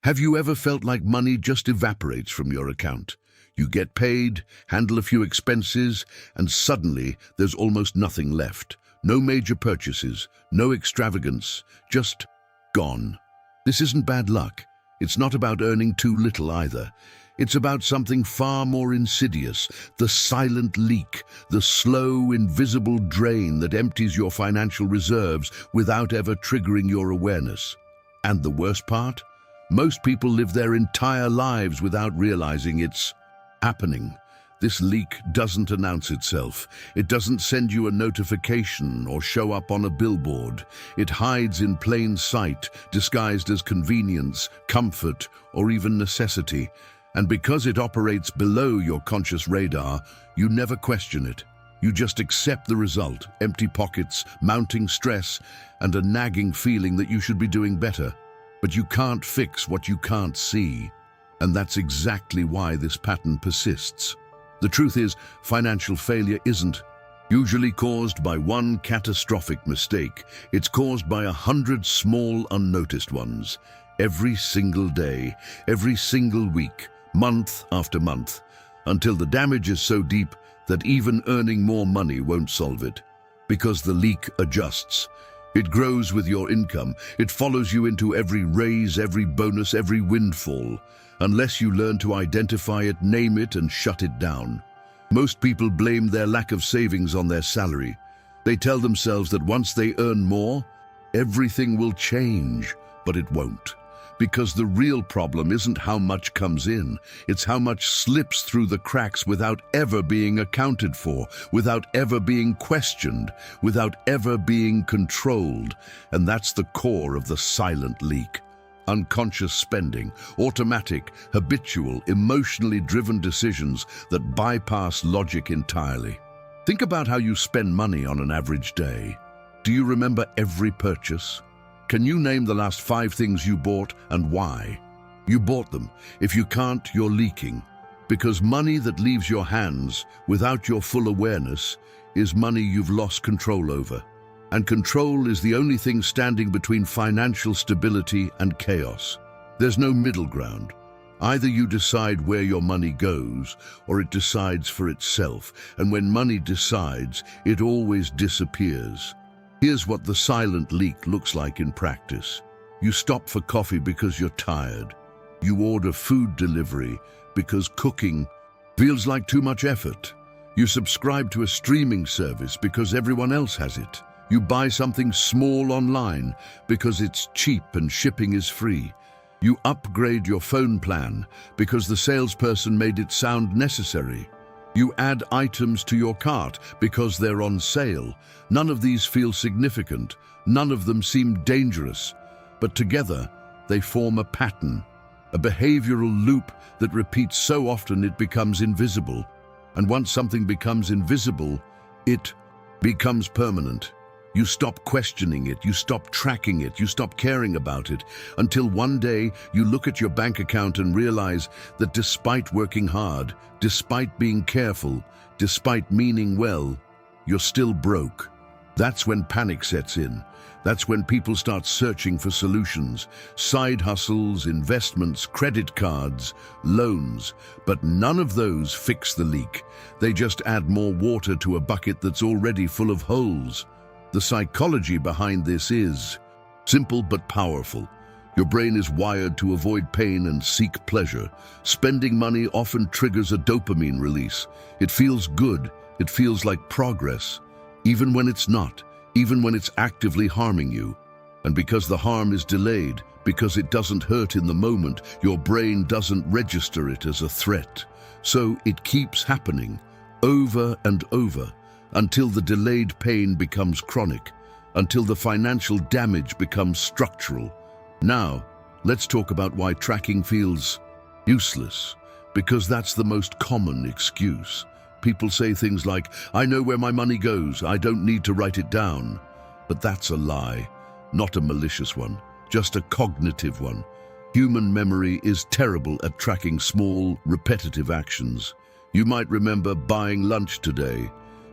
Have you ever felt like money just evaporates from your account? You get paid, handle a few expenses, and suddenly there's almost nothing left. No major purchases, no extravagance, just gone. This isn't bad luck. It's not about earning too little either. It's about something far more insidious, the silent leak, the slow, invisible drain that empties your financial reserves without ever triggering your awareness. And the worst part? Most people live their entire lives without realizing it's happening. This leak doesn't announce itself. It doesn't send you a notification or show up on a billboard. It hides in plain sight, disguised as convenience, comfort, or even necessity. And because it operates below your conscious radar, you never question it. You just accept the result: empty pockets, mounting stress, and a nagging feeling that you should be doing better. But you can't fix what you can't see. And that's exactly why this pattern persists. The truth is, financial failure isn't usually caused by one catastrophic mistake. It's caused by 100 small, unnoticed ones. Every single day, every single week, month after month, until the damage is so deep that even earning more money won't solve it. Because the leak adjusts. It grows with your income. It follows you into every raise, every bonus, every windfall. Unless you learn to identify it, name it, and shut it down. Most people blame their lack of savings on their salary. They tell themselves that once they earn more, everything will change, but it won't. Because the real problem isn't how much comes in, it's how much slips through the cracks without ever being accounted for, without ever being questioned, without ever being controlled. And that's the core of the silent leak. Unconscious spending, automatic, habitual, emotionally driven decisions that bypass logic entirely. Think about how you spend money on an average day. Do you remember every purchase? Can you name the last 5 things you bought and why? You bought them. If you can't, you're leaking. Because money that leaves your hands without your full awareness is money you've lost control over. And control is the only thing standing between financial stability and chaos. There's no middle ground. Either you decide where your money goes, or it decides for itself. And when money decides, it always disappears. Here's what the silent leak looks like in practice. You stop for coffee because you're tired. You order food delivery because cooking feels like too much effort. You subscribe to a streaming service because everyone else has it. You buy something small online because it's cheap and shipping is free. You upgrade your phone plan because the salesperson made it sound necessary. You add items to your cart because they're on sale. None of these feel significant. None of them seem dangerous. But together, they form a pattern, a behavioral loop that repeats so often it becomes invisible. And once something becomes invisible, it becomes permanent. You stop questioning it, you stop tracking it, you stop caring about it, until one day you look at your bank account and realize that despite working hard, despite being careful, despite meaning well, you're still broke. That's when panic sets in. That's when people start searching for solutions, side hustles, investments, credit cards, loans. But none of those fix the leak. They just add more water to a bucket that's already full of holes. The psychology behind this is simple but powerful. Your brain is wired to avoid pain and seek pleasure. Spending money often triggers a dopamine release. It feels good. It feels like progress. Even when it's not, even when it's actively harming you. And because the harm is delayed, because it doesn't hurt in the moment, your brain doesn't register it as a threat. So it keeps happening, over and over, until the delayed pain becomes chronic, until the financial damage becomes structural. Now, let's talk about why tracking feels useless, because that's the most common excuse. People say things like, "I know where my money goes, I don't need to write it down." But that's a lie, not a malicious one, just a cognitive one. Human memory is terrible at tracking small, repetitive actions. You might remember buying lunch today,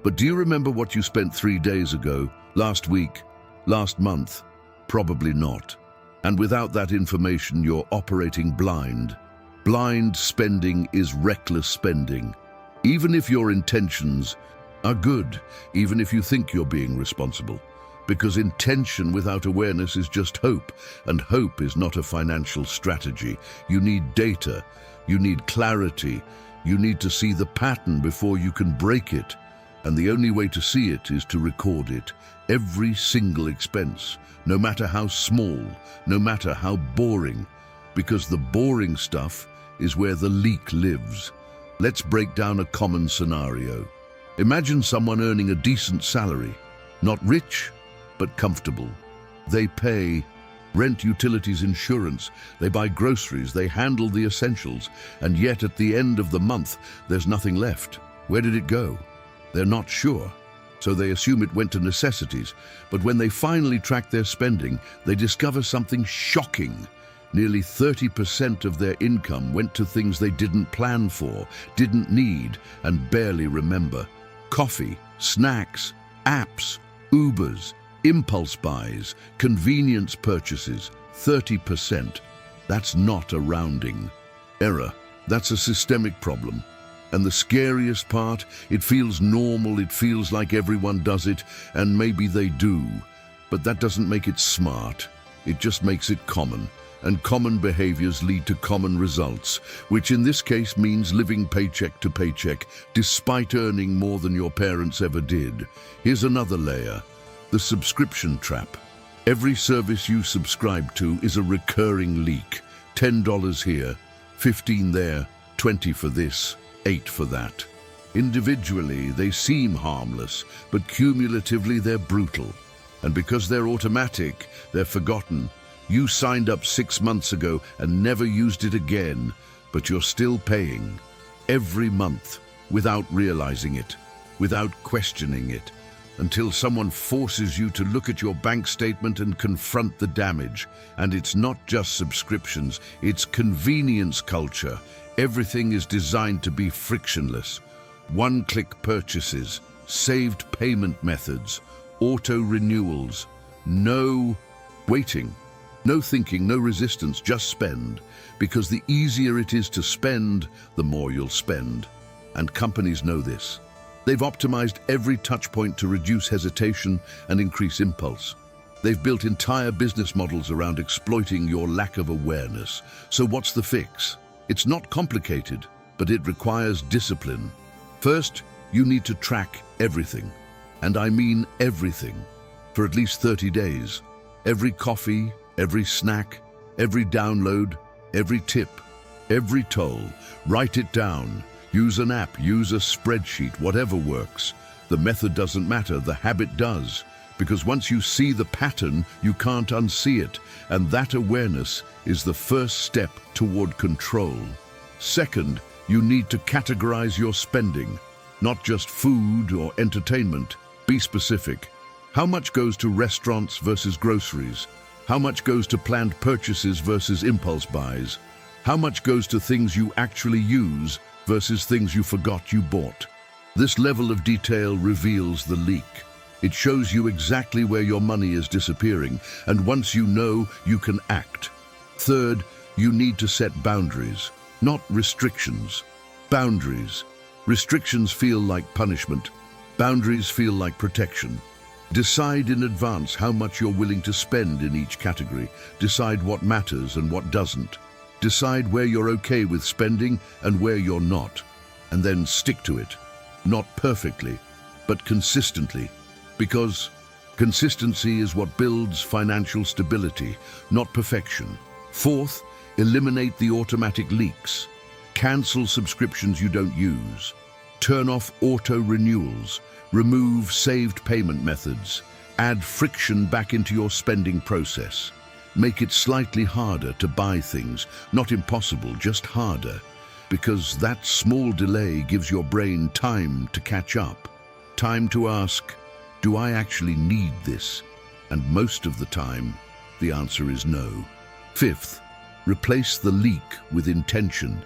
but do you remember what you spent 3 days ago, last week, last month? Probably not. And without that information, you're operating blind. Blind spending is reckless spending. Even if your intentions are good, even if you think you're being responsible. Because intention without awareness is just hope, and hope is not a financial strategy. You need data, you need clarity, you need to see the pattern before you can break it. And the only way to see it is to record it. Every single expense, no matter how small, no matter how boring, because the boring stuff is where the leak lives. Let's break down a common scenario. Imagine someone earning a decent salary, not rich, but comfortable. They pay rent, utilities, insurance, they buy groceries, they handle the essentials, and yet at the end of the month, there's nothing left. Where did it go? They're not sure, so they assume it went to necessities. But when they finally track their spending, they discover something shocking. Nearly 30% of their income went to things they didn't plan for, didn't need, and barely remember. Coffee, snacks, apps, Ubers, impulse buys, convenience purchases, 30%. That's not a rounding error. That's a systemic problem. And the scariest part, it feels normal, it feels like everyone does it, and maybe they do. But that doesn't make it smart. It just makes it common. And common behaviors lead to common results, which in this case means living paycheck to paycheck, despite earning more than your parents ever did. Here's another layer, the subscription trap. Every service you subscribe to is a recurring leak. $10 here, $15 there, $20 for this, $8 for that. Individually, they seem harmless, but cumulatively they're brutal. And because they're automatic, they're forgotten. You signed up 6 months ago and never used it again, but you're still paying every month without realizing it, without questioning it, until someone forces you to look at your bank statement and confront the damage. And it's not just subscriptions, it's convenience culture. Everything is designed to be frictionless. One-click purchases, saved payment methods, auto-renewals, no waiting. No thinking, no resistance, just spend. Because the easier it is to spend, the more you'll spend. And companies know this. They've optimized every touch point to reduce hesitation and increase impulse. They've built entire business models around exploiting your lack of awareness. So what's the fix? It's not complicated, but it requires discipline. First, you need to track everything. And I mean everything. For at least 30 days. Every coffee, every snack, every download, every tip, every toll. Write it down. Use an app, use a spreadsheet, whatever works. The method doesn't matter, the habit does. Because once you see the pattern, you can't unsee it. And that awareness is the first step toward control. Second, you need to categorize your spending. Not just food or entertainment. Be specific. How much goes to restaurants versus groceries? How much goes to planned purchases versus impulse buys? How much goes to things you actually use versus things you forgot you bought? This level of detail reveals the leak. It shows you exactly where your money is disappearing, and once you know, you can act. Third, you need to set boundaries, not restrictions. Boundaries. Restrictions feel like punishment. Boundaries feel like protection. Decide in advance how much you're willing to spend in each category. Decide what matters and what doesn't. Decide where you're okay with spending and where you're not. And then stick to it. Not perfectly, but consistently. Because consistency is what builds financial stability, not perfection. Fourth, eliminate the automatic leaks. Cancel subscriptions you don't use. Turn off auto-renewals. Remove saved payment methods. Add friction back into your spending process. Make it slightly harder to buy things. Not impossible, just harder. Because that small delay gives your brain time to catch up. Time to ask, do I actually need this? And most of the time, the answer is no. Fifth, replace the leak with intention.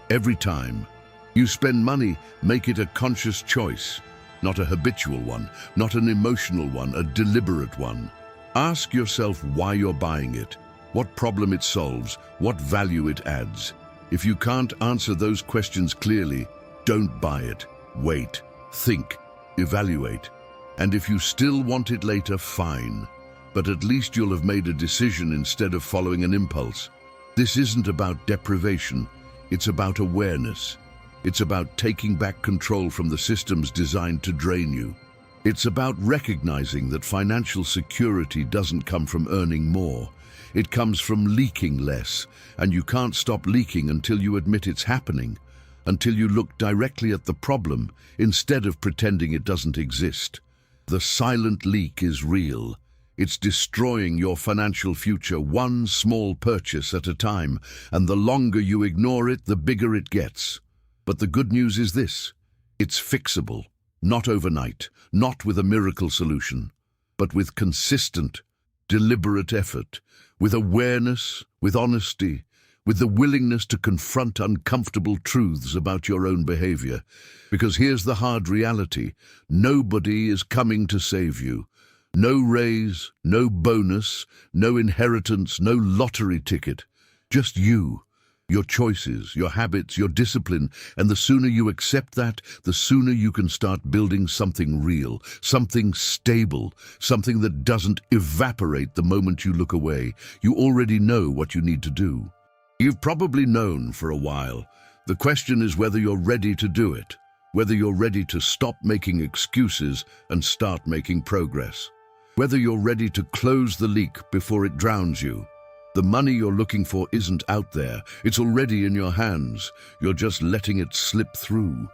Every time you spend money, make it a conscious choice. Not a habitual one, not an emotional one, a deliberate one. Ask yourself why you're buying it. what problem it solves, what value it adds. If you can't answer those questions clearly, don't buy it. Wait, think, evaluate. And if you still want it later, fine. But at least you'll have made a decision instead of following an impulse. This isn't about deprivation, it's about awareness. It's about taking back control from the systems designed to drain you. It's about recognizing that financial security doesn't come from earning more. It comes from leaking less, and you can't stop leaking until you admit it's happening, until you look directly at the problem instead of pretending it doesn't exist. The silent leak is real. It's destroying your financial future one small purchase at a time, and the longer you ignore it, the bigger it gets. But the good news is this: it's fixable, not overnight, not with a miracle solution, but with consistent, deliberate effort, with awareness, with honesty, with the willingness to confront uncomfortable truths about your own behavior. Because here's the hard reality: nobody is coming to save you. No raise, no bonus, no inheritance, no lottery ticket. Just you, your choices, your habits, your discipline. And the sooner you accept that, the sooner you can start building something real, something stable, something that doesn't evaporate the moment you look away. You already know what you need to do. You've probably known for a while. The question is whether you're ready to do it, whether you're ready to stop making excuses and start making progress, whether you're ready to close the leak before it drowns you. The money you're looking for isn't out there. It's already in your hands. You're just letting it slip through.